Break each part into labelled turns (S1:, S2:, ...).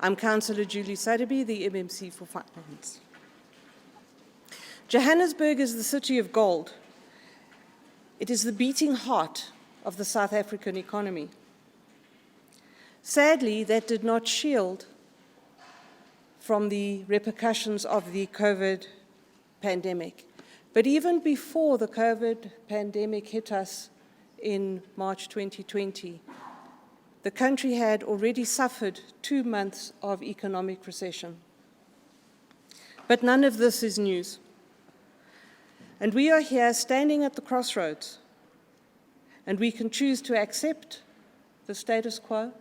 S1: I'm Councillor Julie Suddaby, the MMC for Finance. Johannesburg is the city of gold. It is the beating heart of the South African economy. Sadly, that did not shield from the repercussions of the COVID pandemic. But even before the COVID pandemic hit us in March 2020, the country had already suffered 2 months of economic recession. But none of this is news. And we are here standing at the crossroads, and we can choose to accept the status quo,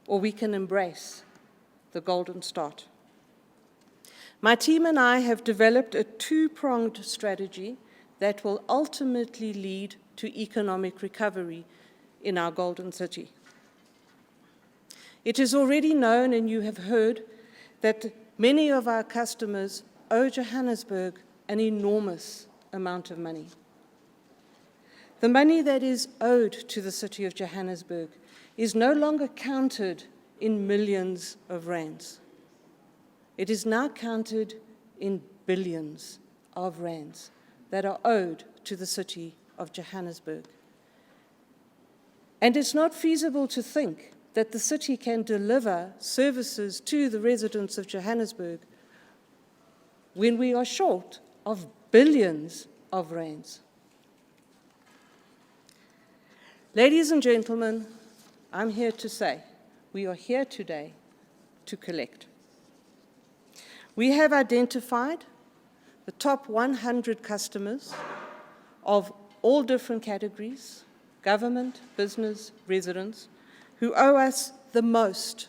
S1: or we can embrace the golden start. My team and I have developed a two-pronged strategy that will ultimately lead to economic recovery in our golden city. It is already known, and you have heard, that many of our customers owe Johannesburg an enormous amount of money. The money that is owed to the city of Johannesburg is no longer counted in millions of rands. It is now counted in billions of rands that are owed to the city of Johannesburg. And it's not feasible to think that the city can deliver services to the residents of Johannesburg when we are short of billions of rands. Ladies and gentlemen, I'm here to say, we are here today to collect. We have identified the top 100 customers of all different categories, government, business, residents, who owe us the most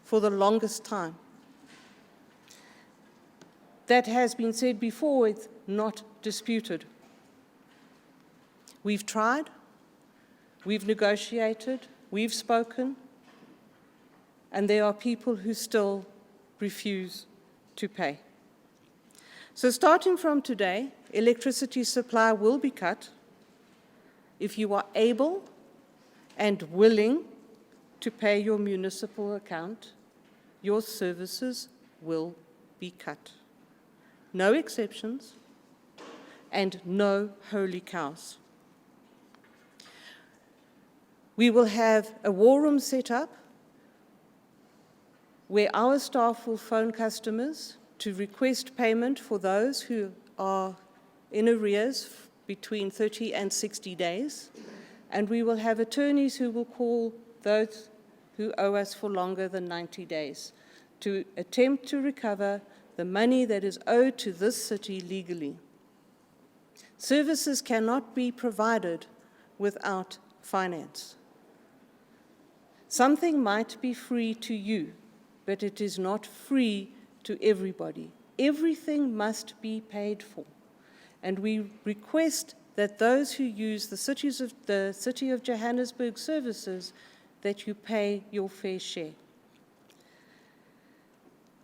S1: for the longest time. That has been said before, it's not disputed. We've tried, we've negotiated, we've spoken, and there are people who still refuse to pay. So starting from today, electricity supply will be cut. If you are able and willing to pay your municipal account, your services will be cut. No exceptions and no holy cows. We will have a war room set up where our staff will phone customers to request payment for those who are in arrears between 30 and 60 days, and we will have attorneys who will call those who owe us for longer than 90 days to attempt to recover the money that is owed to this city legally. Services cannot be provided without finance. Something might be free to you, but it is not free to everybody. Everything must be paid for. And we request that those who use the City of Johannesburg services, that you pay your fair share.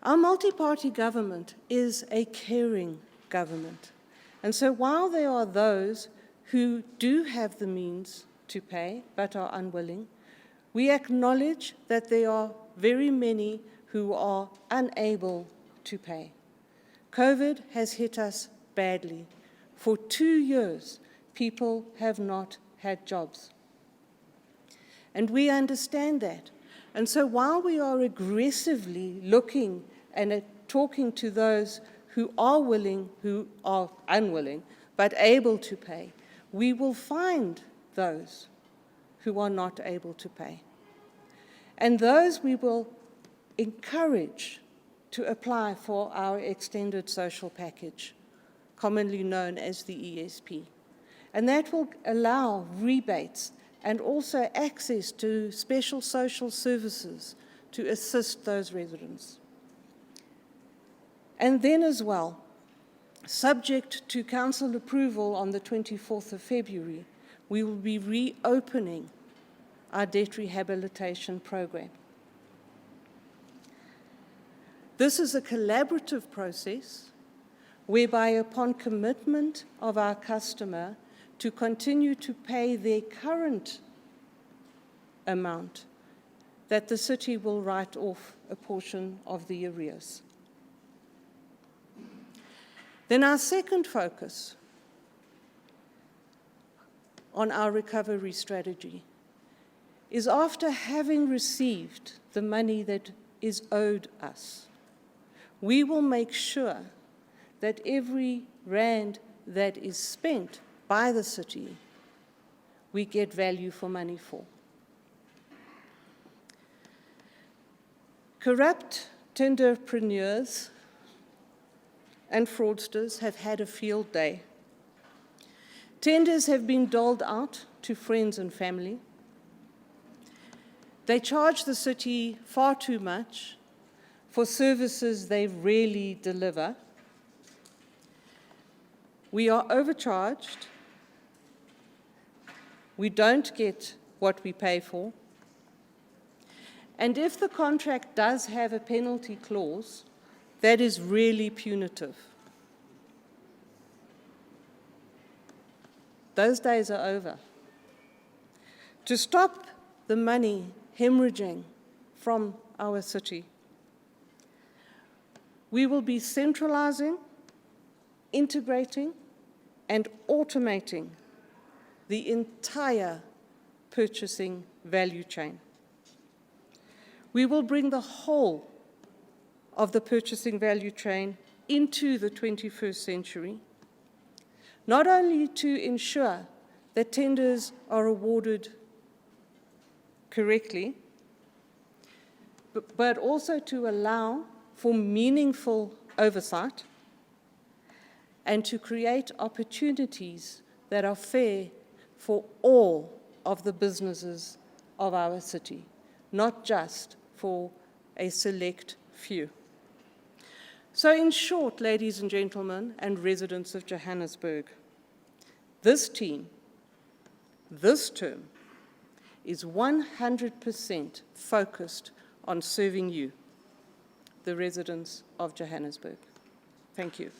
S1: Our multi-party government is a caring government. And so while there are those who do have the means to pay but are unwilling, we acknowledge that there are very many who are unable to pay. COVID has hit us badly. For 2 years, people have not had jobs. And we understand that. And so while we are aggressively looking and talking to those who are willing, who are unwilling, but able to pay, we will find those who are not able to pay. And those we will encourage to apply for our extended social package, commonly known as the ESP. And that will allow rebates and also access to special social services to assist those residents. And then as well, subject to Council approval on the 24th of February, we will be reopening our debt rehabilitation program. This is a collaborative process whereby upon commitment of our customer to continue to pay their current amount, that the city will write off a portion of the arrears. Then our second focus on our recovery strategy is, after having received the money that is owed us, we will make sure that every rand that is spent by the city, we get value for money for. Corrupt tenderpreneurs and fraudsters have had a field day. Tenders have been doled out to friends and family. They charge the city far too much for services they rarely deliver. We are overcharged. We don't get what we pay for. And if the contract does have a penalty clause, that is really punitive. Those days are over. To stop the money hemorrhaging from our city, we will be centralizing, integrating, and automating the entire purchasing value chain. We will bring the whole of the purchasing value chain into the 21st century, not only to ensure that tenders are awarded correctly, but also to allow for meaningful oversight and to create opportunities that are fair for all of the businesses of our city, not just for a select few. So in short, ladies and gentlemen, and residents of Johannesburg, this team, this term, is 100% focused on serving you, the residents of Johannesburg. Thank you.